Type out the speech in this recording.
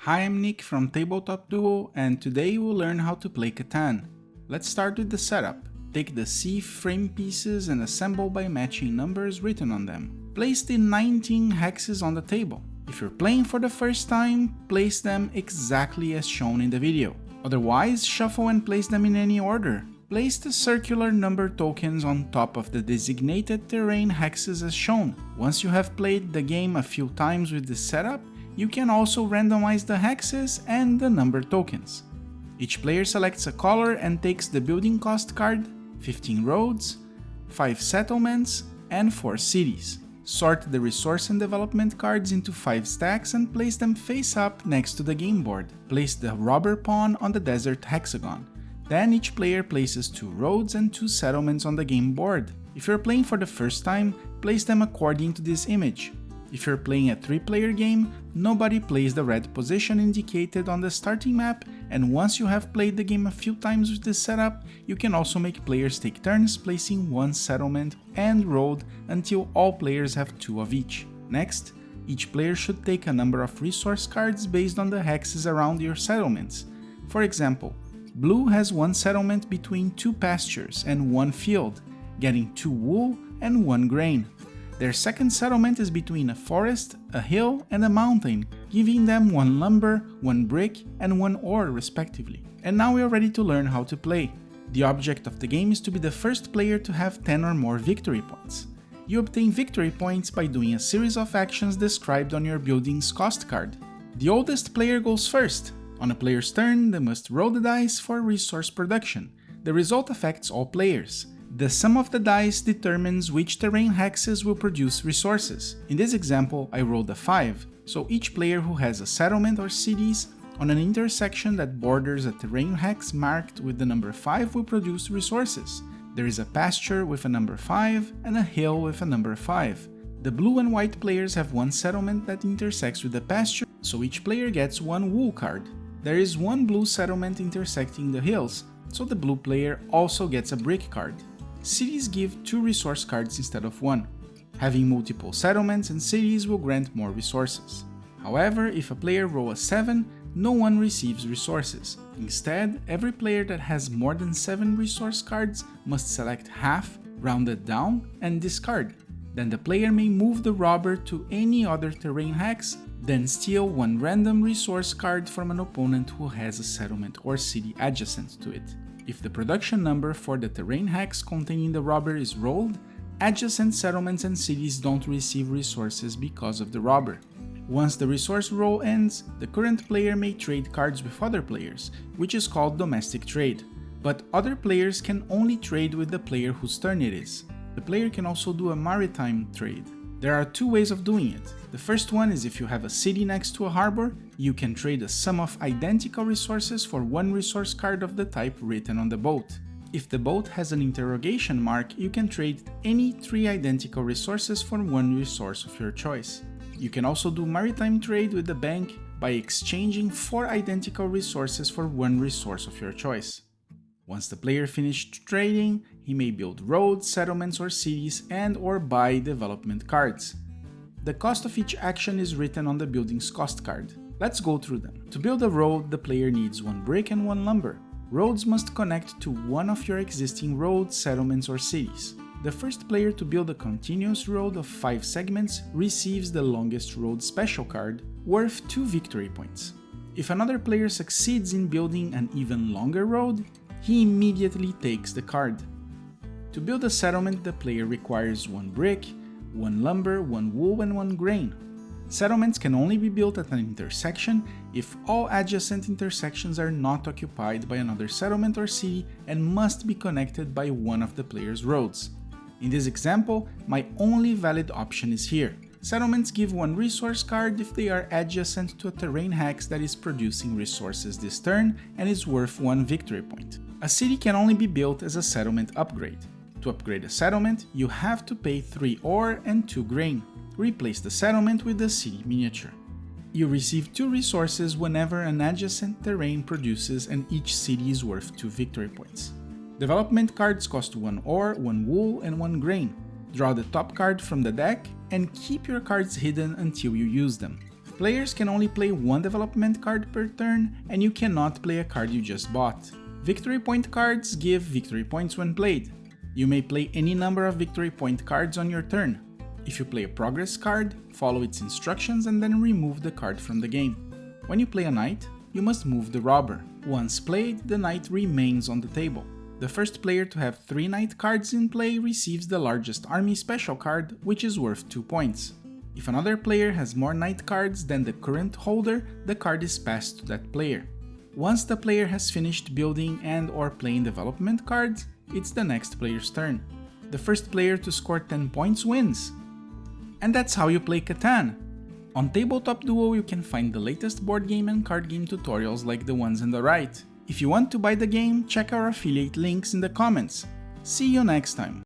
Hi, I'm Nick from Tabletop Duo, and today we'll learn how to play Catan. Let's start with the setup. Take the C frame pieces and assemble by matching numbers written on them. Place the 19 hexes on the table. If you're playing for the first time, place them exactly as shown in the video. Otherwise, shuffle and place them in any order. Place the circular number tokens on top of the designated terrain hexes as shown. Once you have played the game a few times with this setup, you can also randomize the hexes and the number tokens. Each player selects a color and takes the building cost card, 15 roads, 5 settlements, and 4 cities. Sort the resource and development cards into 5 stacks and place them face up next to the game board. Place the robber pawn on the desert hexagon. Then each player places 2 roads and 2 settlements on the game board. If you're playing for the first time, place them according to this image. If you're playing a 3-player game, nobody plays the red position indicated on the starting map, and once you have played the game a few times with this setup, you can also make players take turns placing 1 settlement and road until all players have 2 of each. Next, each player should take a number of resource cards based on the hexes around your settlements. For example, Blue has 1 settlement between 2 pastures and 1 field, getting 2 wool and 1 grain. Their second settlement is between a forest, a hill, and a mountain, giving them 1 lumber, 1 brick, and 1 ore respectively. And now we are ready to learn how to play. The object of the game is to be the first player to have 10 or more victory points. You obtain victory points by doing a series of actions described on your building's cost card. The oldest player goes first. On a player's turn, they must roll the dice for resource production. The result affects all players. The sum of the dice determines which terrain hexes will produce resources. In this example, I rolled a 5, so each player who has a settlement or cities on an intersection that borders a terrain hex marked with the number 5 will produce resources. There is a pasture with a number 5 and a hill with a number 5. The blue and white players have 1 settlement that intersects with the pasture, so each player gets 1 wool card. There is 1 blue settlement intersecting the hills, so the blue player also gets a brick card. Cities give 2 resource cards instead of 1. Having multiple settlements and cities will grant more resources. However, if a player rolls a 7, no one receives resources. Instead, every player that has more than 7 resource cards must select half, rounded down, and discard. Then the player may move the robber to any other terrain hex, then steal 1 random resource card from an opponent who has a settlement or city adjacent to it. If the production number for the terrain hex containing the robber is rolled, adjacent settlements and cities don't receive resources because of the robber. Once the resource roll ends, the current player may trade cards with other players, which is called domestic trade. But other players can only trade with the player whose turn it is. The player can also do a maritime trade. There are 2 ways of doing it. The first one is if you have a city next to a harbor, you can trade a sum of identical resources for 1 resource card of the type written on the boat. If the boat has an interrogation mark, you can trade any 3 identical resources for 1 resource of your choice. You can also do maritime trade with the bank by exchanging 4 identical resources for 1 resource of your choice. Once the player finished trading, he may build roads, settlements, or cities and/or buy development cards. The cost of each action is written on the building's cost card. Let's go through them. To build a road, the player needs 1 brick and 1 lumber. Roads must connect to one of your existing roads, settlements, or cities. The first player to build a continuous road of 5 segments receives the longest road special card, worth 2 victory points. If another player succeeds in building an even longer road, he immediately takes the card. To build a settlement, the player requires 1 brick, 1 lumber, 1 wool, and 1 grain. Settlements can only be built at an intersection if all adjacent intersections are not occupied by another settlement or city and must be connected by one of the player's roads. In this example, my only valid option is here. Settlements give 1 resource card if they are adjacent to a terrain hex that is producing resources this turn and is worth 1 victory point. A city can only be built as a settlement upgrade. To upgrade a settlement, you have to pay 3 ore and 2 grain. Replace the settlement with the city miniature. You receive 2 resources whenever an adjacent terrain produces and each city is worth 2 victory points. Development cards cost 1 ore, 1 wool, and 1 grain. Draw the top card from the deck and keep your cards hidden until you use them. Players can only play one development card per turn, and you cannot play a card you just bought. Victory point cards give victory points when played. You may play any number of victory point cards on your turn. If you play a progress card, follow its instructions and then remove the card from the game. When you play a knight, you must move the robber. Once played, the knight remains on the table. The first player to have 3 knight cards in play receives the largest army special card, which is worth 2 points. If another player has more knight cards than the current holder, the card is passed to that player. Once the player has finished building and/or playing development cards, it's the next player's turn. The first player to score 10 points wins. And that's how you play Catan. On Tabletop Duo you can find the latest board game and card game tutorials like the ones on the right. If you want to buy the game, check our affiliate links in the comments. See you next time!